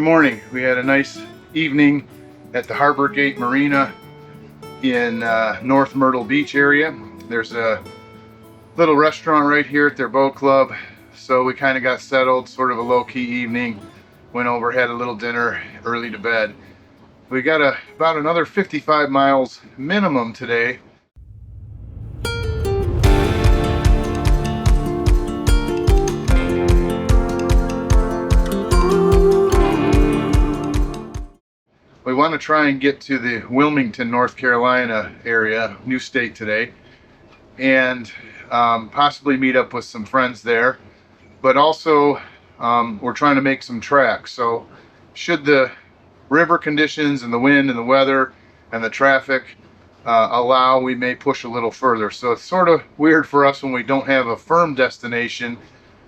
morning. We had a nice evening at the Harbor Gate Marina in North Myrtle Beach area. There's a little restaurant right here at their boat club, so we kind of got settled, sort of a low-key evening. Went over, had a little dinner, early to bed. We got about another 55 miles minimum today. We want to try and get to the Wilmington, North Carolina area, new state today, and possibly meet up with some friends there. But also, we're trying to make some tracks. So should the river conditions and the wind and the weather and the traffic allow, we may push a little further. So it's sort of weird for us when we don't have a firm destination,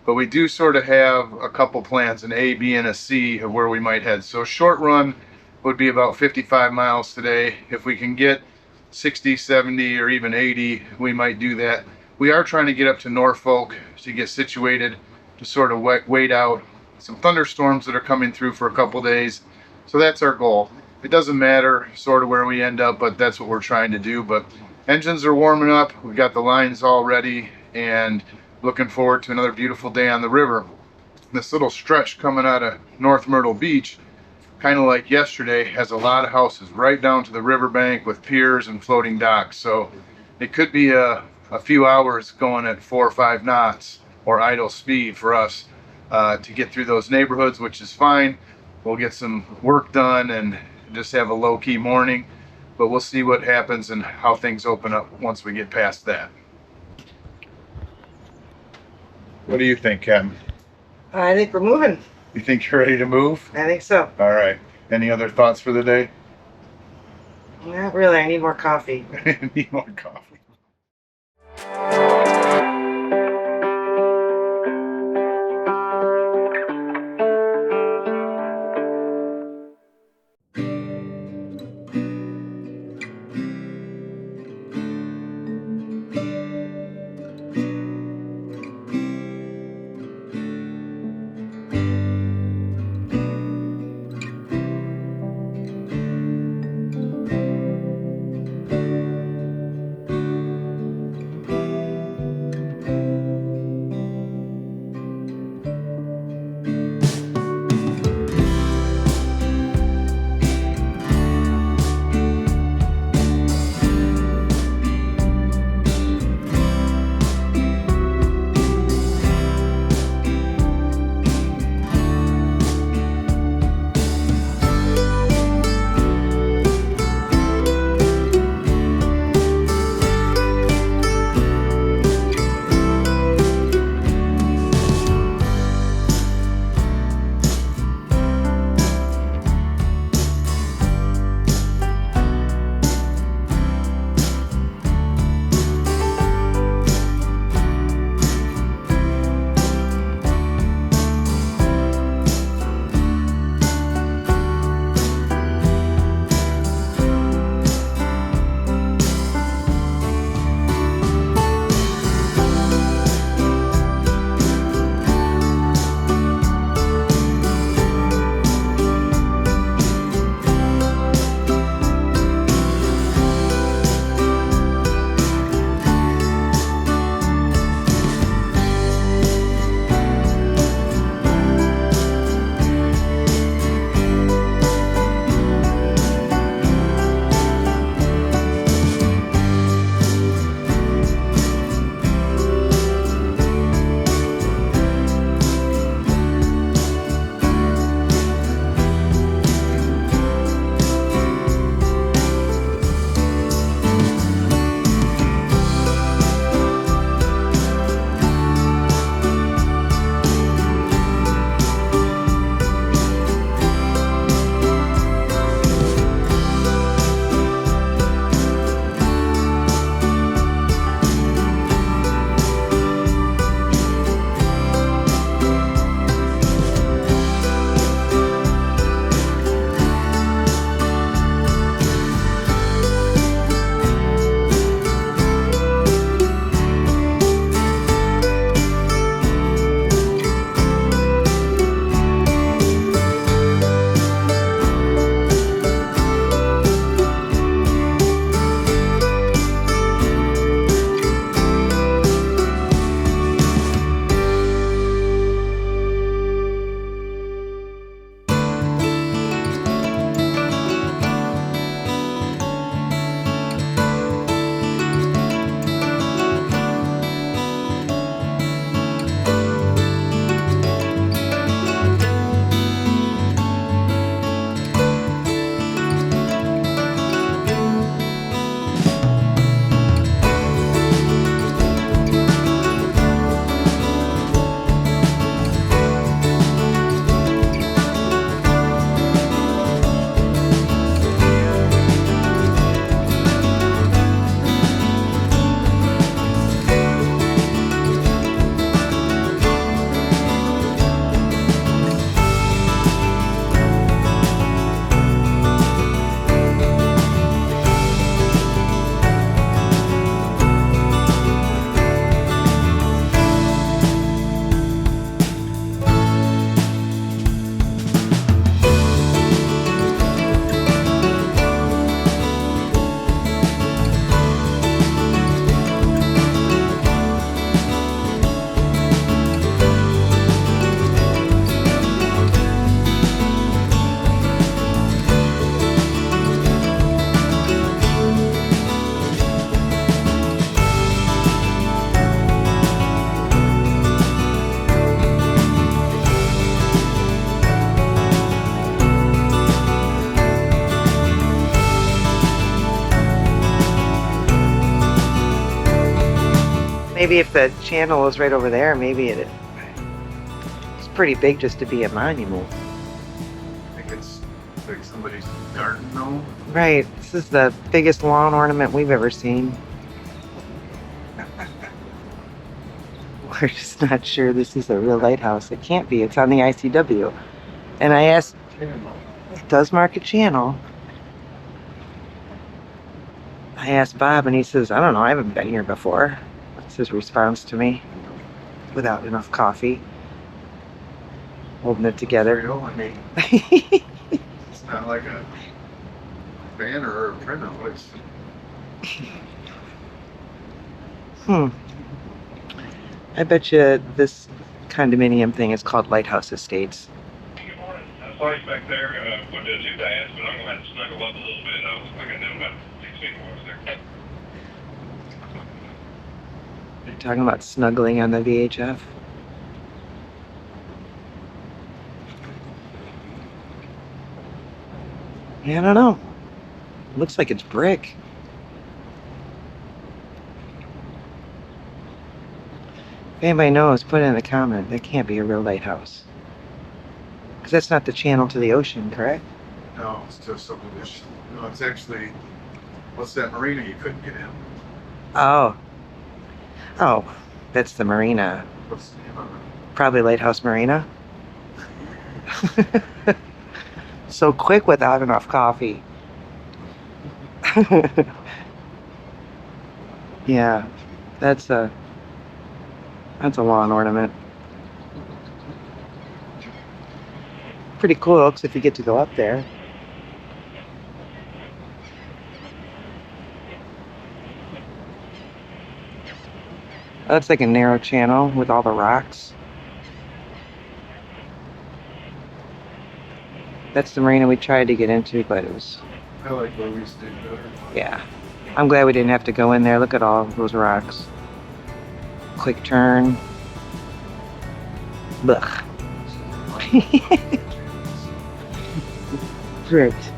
but we do sort of have a couple plans, an A, B, and a C of where we might head. So short run would be about 55 miles today. If we can get 60, 70, or even 80, we might do that. We are trying to get up to Norfolk to get situated to sort of wait out some thunderstorms that are coming through for a couple days. So that's our goal. It doesn't matter sort of where we end up, but that's what we're trying to do. But engines are warming up. We've got the lines all ready and looking forward to another beautiful day on the river. This little stretch coming out of North Myrtle Beach, kind of like yesterday, has a lot of houses right down to the riverbank with piers and floating docks. So it could be a few hours going at 4 or 5 knots or idle speed for us to get through those neighborhoods, which is fine. We'll get some work done and just have a low-key morning, but we'll see what happens and how things open up once we get past that. What do you think, Ken? I think we're moving. You think you're ready to move? I think so. All right. Any other thoughts for the day? Not really. I need more coffee. Need more coffee. Maybe if the channel was right over there, maybe it's pretty big just to be a monument. I think it's like somebody's garden gnome. Right. This is the biggest lawn ornament we've ever seen. We're just not sure this is a real lighthouse. It can't be. It's on the ICW. And I asked, it does mark a channel. I asked Bob and he says, I don't know, I haven't been here before. That's his response to me. Without enough coffee. Holding it together. It's not like a banner or a printout. It's I bet you this condominium thing is called Lighthouse Estates. Good morning. Sorry back there. Wouldn't do too fast, but I'm going to have to snuggle up a little bit. I was looking down about 6 feet more there. They're talking about snuggling on the VHF. Yeah, I don't know. Looks like it's brick. If anybody knows, put it in the comment. That can't be a real lighthouse. Because that's not the channel to the ocean, correct? no, it's just something. No, it's actually. What's that marina you couldn't get in? Oh. Oh, that's the marina. What's the name of it? Probably Lighthouse Marina. So quick without enough coffee. Yeah, that's a lawn ornament. Pretty cool looks if you get to go up there. That's like a narrow channel with all the rocks. That's the marina we tried to get into, but it was... I like where we stayed better. Yeah. I'm glad we didn't have to go in there. Look at all those rocks. Quick turn. Blech. Correct.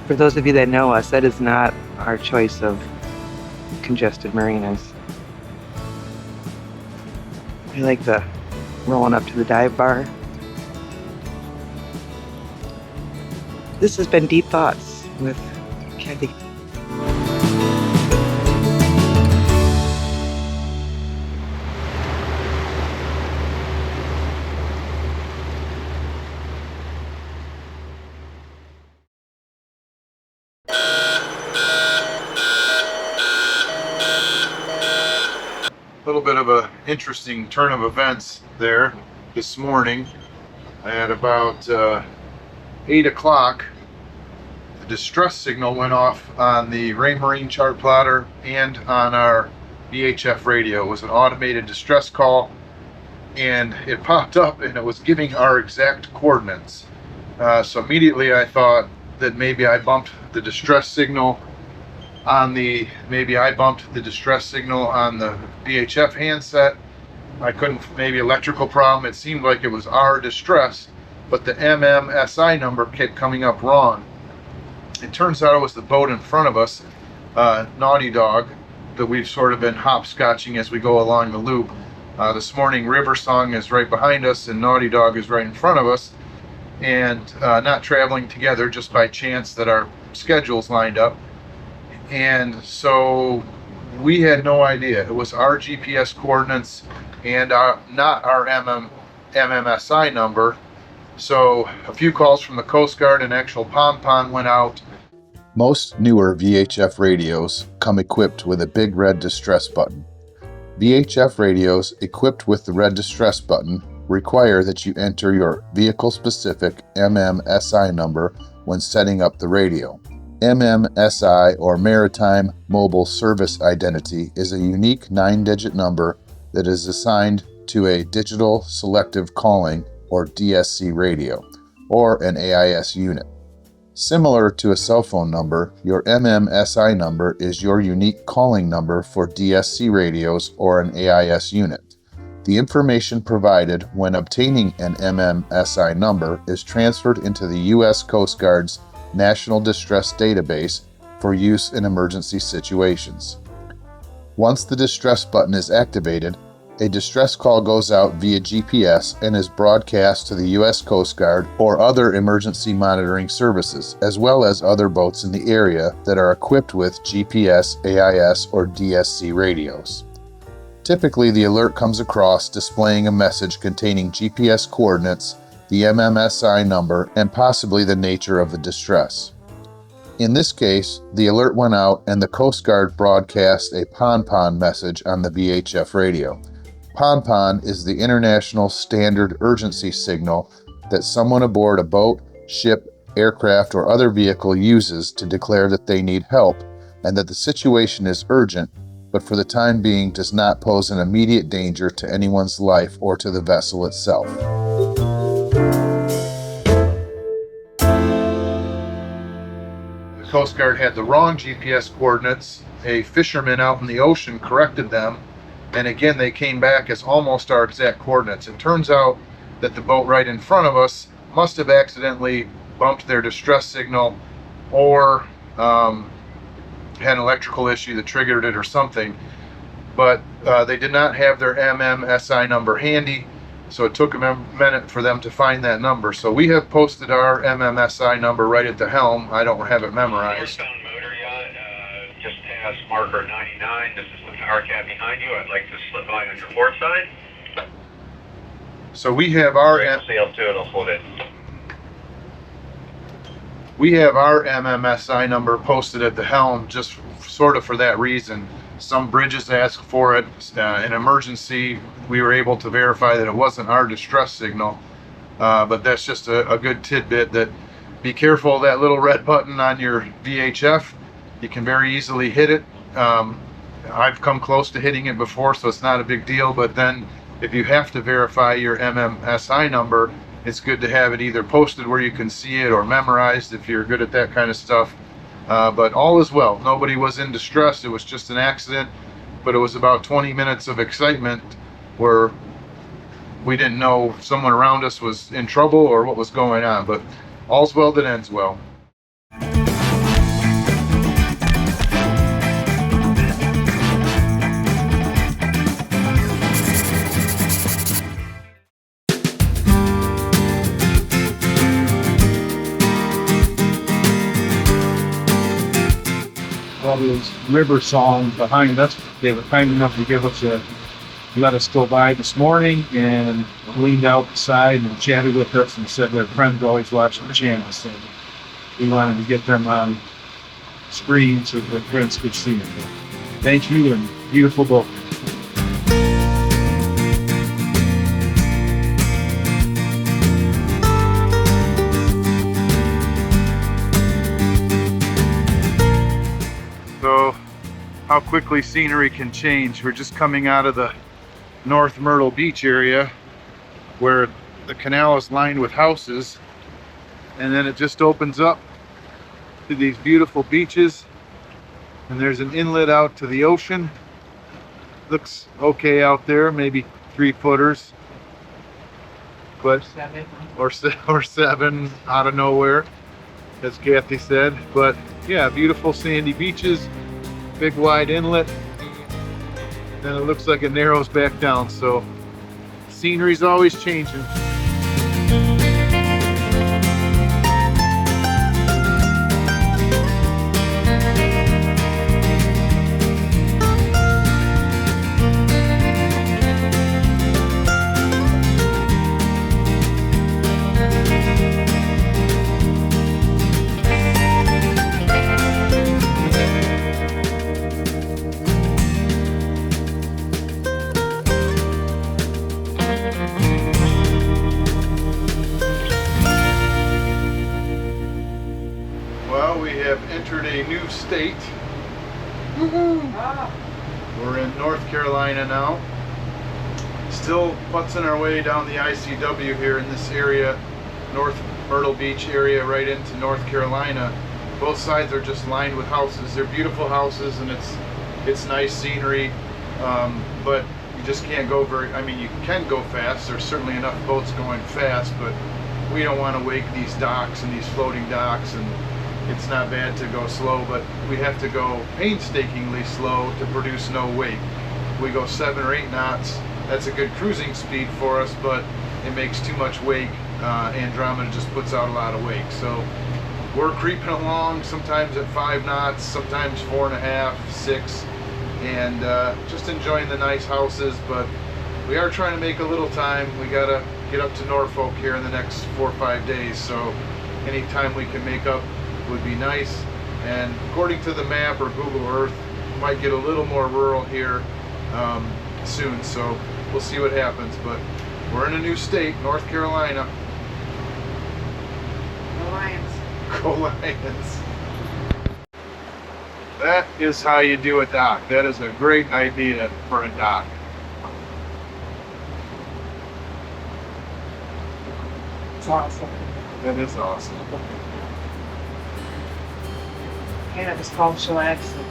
For those of you that know us, that is not our choice of congested marinas. We like the rolling up to the dive bar. This has been Deep Thoughts with Kathy. A little bit of a interesting turn of events there this morning. At about 8 o'clock, the distress signal went off on the Raymarine chart plotter and on our VHF radio. It was an automated distress call, and it popped up and it was giving our exact coordinates. So immediately I thought that maybe I bumped the distress signal on the VHF handset. I couldn't, maybe electrical problem. It seemed like it was our distress, but the MMSI number kept coming up wrong. It turns out it was the boat in front of us, Naughty Dog, that we've sort of been hopscotching as we go along the loop. This morning, River Song is right behind us and Naughty Dog is right in front of us, and not traveling together, just by chance that our schedules lined up. And so we had no idea. It was our GPS coordinates and not our MMSI number. So a few calls from the Coast Guard and actual pom-pom went out. Most newer VHF radios come equipped with a big red distress button. VHF radios equipped with the red distress button require that you enter your vehicle-specific MMSI number when setting up the radio. MMSI, or Maritime Mobile Service Identity, is a unique 9-digit number that is assigned to a Digital Selective Calling, or DSC radio, or an AIS unit. Similar to a cell phone number, your MMSI number is your unique calling number for DSC radios or an AIS unit. The information provided when obtaining an MMSI number is transferred into the U.S. Coast Guard's National Distress Database for use in emergency situations. Once the distress button is activated, a distress call goes out via GPS and is broadcast to the U.S. Coast Guard or other emergency monitoring services, as well as other boats in the area that are equipped with GPS, AIS, or DSC radios. Typically, the alert comes across displaying a message containing GPS coordinates, the MMSI number, and possibly the nature of the distress. In this case, the alert went out and the Coast Guard broadcast a PON message on the VHF radio. PON is the international standard urgency signal that someone aboard a boat, ship, aircraft, or other vehicle uses to declare that they need help and that the situation is urgent, but for the time being does not pose an immediate danger to anyone's life or to the vessel itself. The Coast Guard had the wrong GPS coordinates. A fisherman out in the ocean corrected them, and again they came back as almost our exact coordinates. It turns out that the boat right in front of us must have accidentally bumped their distress signal, or had an electrical issue that triggered it or something, but they did not have their MMSI number handy, so it took a minute for them to find that number. So we have posted our MMSI number right at the helm. I don't have it memorized. Northbound motor yacht, just past marker 99. This is the power cat behind you. I'd like to slip by on your port side. So we have our Sail to it, I'll hold it. we have our MMSI number posted at the helm just sort of for that reason. Some bridges ask for it. In emergency, we were able to verify that it wasn't our distress signal, but that's just a good tidbit that be careful of that little red button on your VHF. You can very easily hit it. I've come close to hitting it before, so it's not a big deal, but then if you have to verify your MMSI number, it's good to have it either posted where you can see it or memorized if you're good at that kind of stuff. But all is well. Nobody was in distress. It was just an accident, but it was about 20 minutes of excitement where we didn't know if someone around us was in trouble or what was going on. But all's well that ends well. This river song behind us. They were kind enough to let us go by this morning and leaned out the side and chatted with us and said their friends always watching the channel, so we wanted to get them on screen so their friends could see it. Thank you, and beautiful boat. So how quickly scenery can change. We're just coming out of the North Myrtle Beach area where the canal is lined with houses, and then it just opens up to these beautiful beaches, and there's an inlet out to the ocean. Looks okay out there, maybe 3-footers, but or seven out of nowhere, as Kathy said. But yeah, beautiful sandy beaches, big wide inlet, then it looks like it narrows back down, so scenery's always changing. Entered a new state. We're in North Carolina now. Still putzing our way down the ICW here in this area, North Myrtle Beach area, right into North Carolina. Both sides are just lined with houses. They're beautiful houses, and it's nice scenery, but you just can't go you can go fast. There's certainly enough boats going fast, but we don't want to wake these docks and these floating docks and it's not bad to go slow, but we have to go painstakingly slow to produce no wake. We go 7 or 8 knots. That's a good cruising speed for us, but it makes too much wake. Andromeda just puts out a lot of wake. So we're creeping along, sometimes at 5 knots, sometimes 4.5, 6, and just enjoying the nice houses. But we are trying to make a little time. We gotta get up to Norfolk here in the next 4 or 5 days. So any time we can make up would be nice. And according to the map or Google Earth, we might get a little more rural here soon. So we'll see what happens. But we're in a new state, North Carolina. Go Lions. That is how you do a dock. That is a great idea for a dock. It's awesome. That is awesome. And it was called chillaxing.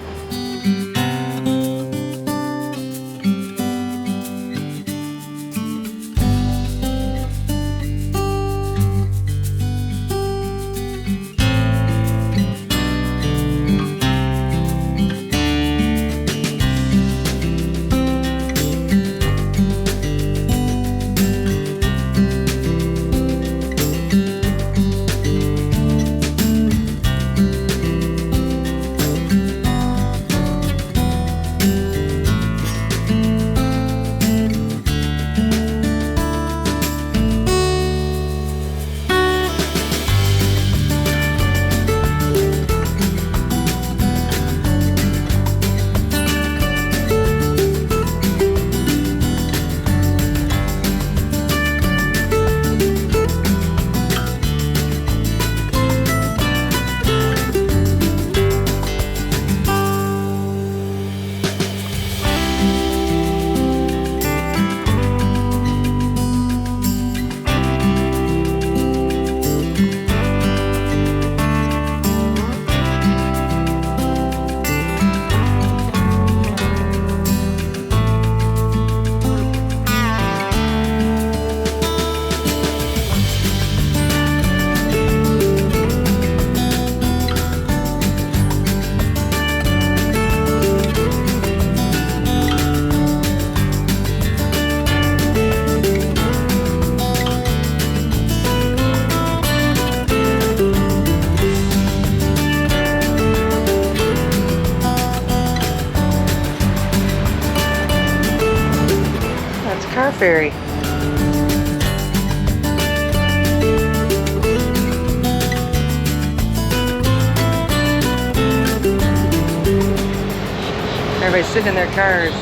Car ferry. Everybody's sitting in their cars.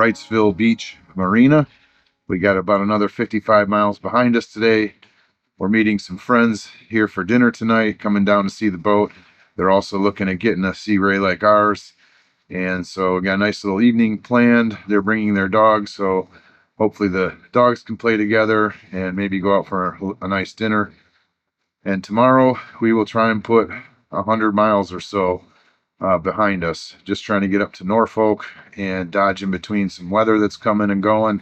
Wrightsville Beach Marina. We got about another 55 miles behind us today. We're meeting some friends here for dinner tonight, coming down to see the boat. They're also looking at getting a Sea Ray like ours. And so we got a nice little evening planned. They're bringing their dogs, so hopefully the dogs can play together and maybe go out for a nice dinner. And tomorrow we will try and put 100 miles or so behind us, just trying to get up to Norfolk and dodge in between some weather that's coming and going.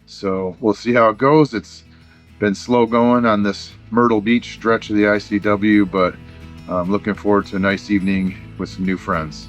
So we'll see how it goes. It's been slow going on this Myrtle Beach stretch of the ICW, but I'm looking forward to a nice evening with some new friends.